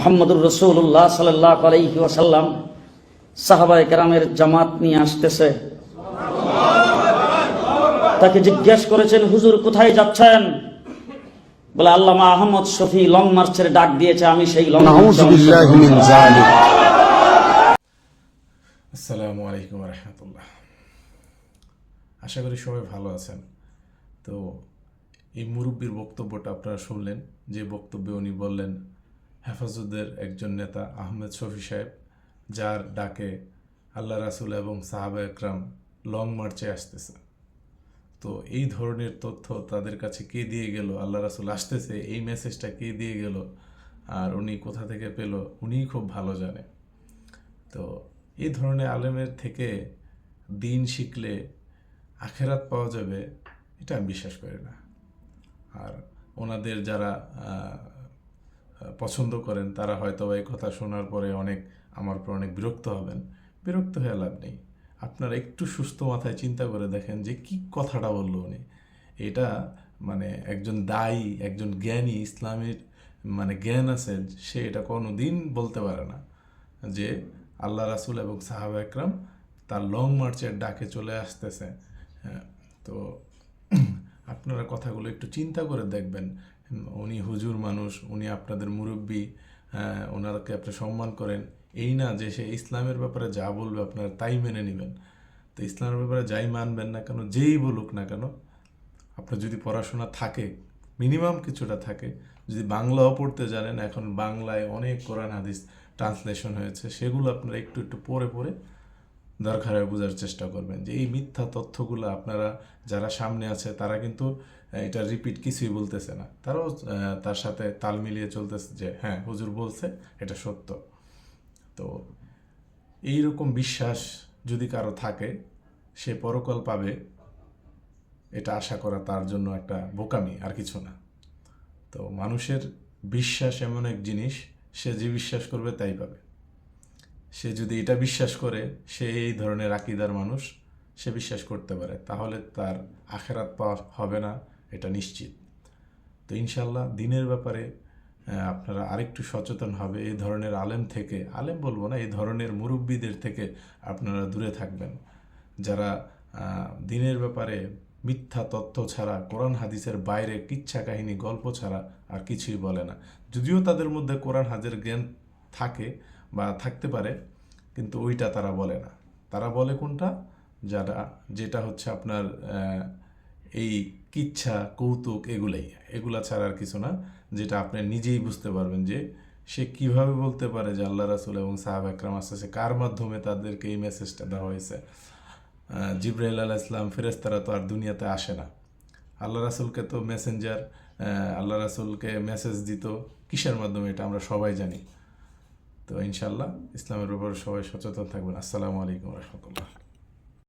মুহাম্মদুর রাসূলুল্লাহ সাল্লাল্লাহু আলাইহি ওয়াসাল্লাম সাহাবায়ে কেরামের জামাত নিয়ে আসতেছে। তাকে জিজ্ঞেস করেছেন, হুজুর কোথায় যাচ্ছেন? বলে, আল্লামা আহমদ শফি লং মার্চের ডাক দিয়েছে, আমি সেই লং মার্চে। আসসালামু আলাইকুম ওয়া রাহমাতুল্লাহ। আশা করি সবাই ভালো আছেন। তো এই মুরব্বীর বক্তব্যটা আপনারা শুনলেন, যে বক্তব্যে উনি বললেন হেফাজতের একজন নেতা আহমেদ শফি সাহেব, যার ডাকে আল্লাহ রাসূল এবং সাহাবা একরাম লং মার্চে আসতেছে। তো এই ধরনের তথ্য তাদের কাছে কে দিয়ে গেল, আল্লাহ রাসূল আসতেছে এই মেসেজটা কে দিয়ে গেল, আর উনি কোথা থেকে পেল, উনিই খুব ভালো জানে। তো এই ধরনের আলেমের থেকে দিন শিখলে আখেরাত পাওয়া যাবে, এটা আমি বিশ্বাস করি না। আর ওনাদের যারা পছন্দ করেন তারা হয়তো এই কথা শোনার পরে আমার উপর অনেক বিরক্ত হবেন। বিরক্ত হয়ে লাভ নেই। আপনারা একটু সুস্থ মাথায় চিন্তা করে দেখেন যে কি কথাটা বললো উনি। এটা মানে একজন দায়ী, একজন জ্ঞানী, ইসলামের জ্ঞান আছে, সে এটা কোনো দিন বলতে পারে না যে আল্লাহ রাসূল এবং সাহাবা একরাম তার লং মার্চের ডাকে চলে আসতেছে। তো আপনারা কথাগুলো একটু চিন্তা করে দেখবেন। উনি হুজুর মানুষ, উনি আপনাদের মুরব্বী, ওনাকে আপনি সম্মান করেন, এই না যে সে ইসলামের ব্যাপারে যা বলবে আপনারা তাই মেনে নেবেন। তো ইসলামের ব্যাপারে যাই মানবেন না কেন, যেই বলুক না কেন, আপনার যদি পড়াশোনা থাকে, মিনিমাম কিছুটা থাকে, যদি বাংলাও পড়তে জানেন, এখন বাংলায় অনেক কোরআন হাদিস ট্রান্সলেশন হয়েছে, সেগুলো আপনারা একটু একটু পড়ে পড়ে দরকার হয় বোঝার চেষ্টা করবেন যে এই মিথ্যা তথ্যগুলো আপনারা যারা সামনে আছে তারা কিন্তু এটা রিপিট কিছুই বলতেছে না, তারাও তার সাথে তাল মিলিয়ে চলতেছে যে হ্যাঁ হুজুর বলছে এটা সত্য। তো এইরকম বিশ্বাস যদি কারো থাকে, সে পরকাল পাবে, এটা আশা করা তার জন্য একটা বোকামি, আর কিছু না। তো মানুষের বিশ্বাস এমন এক জিনিস, সে যে বিশ্বাস করবে তাই পাবে। সে যদি এটা বিশ্বাস করে সে এই ধরনের আকীদার মানুষ, সে বিশ্বাস করতে পারে, তাহলে তার আখেরাত পাওয়া হবে না, এটা নিশ্চিত। তো ইনশাল্লাহ দিনের ব্যাপারে আপনারা আরেকটু সচেতন হবে। এই ধরনের আলেম থেকে, আলেম বলবো না, এই ধরনের মুরব্বীদের থেকে আপনারা দূরে থাকবেন, যারা দিনের ব্যাপারে মিথ্যা তথ্য ছাড়া, কোরআন হাদিসের বাইরে কিচ্ছা কাহিনী গল্প ছাড়া আর কিছুই বলে না। যদিও তাদের মধ্যে কোরআন হাদিসের জ্ঞান থাকে বা থাকতে পারে, কিন্তু ওইটা তারা বলে না। তারা বলে কোনটা, যেটা হচ্ছে আপনার এই কিচ্ছা কৌতুক, এগুলা ছাড়া আর কিছু না, যেটা আপনি নিজেই বুঝতে পারবেন যে সে কিভাবে বলতে পারে যে আল্লাহ রাসূল এবং সাহাবা একরাম আসতেছে, কার মাধ্যমে তাদেরকে এই মেসেজটা দেওয়া হয়েছে। জিবরাইল আলাইহিস সালাম, ফেরেশতারা তো আর দুনিয়াতে আসে না। আল্লাহ রাসূলকে তো মেসেঞ্জার, আল্লাহ রাসূলকে মেসেজ দিত কিসের মাধ্যমে, এটা আমরা সবাই জানি। তো ইনশাল্লাহ ইসলামের ব্যাপারে সবাই সচেতন থাকবেন। আসসালামু আলাইকুম ওয়া রাহমাতুল্লাহ।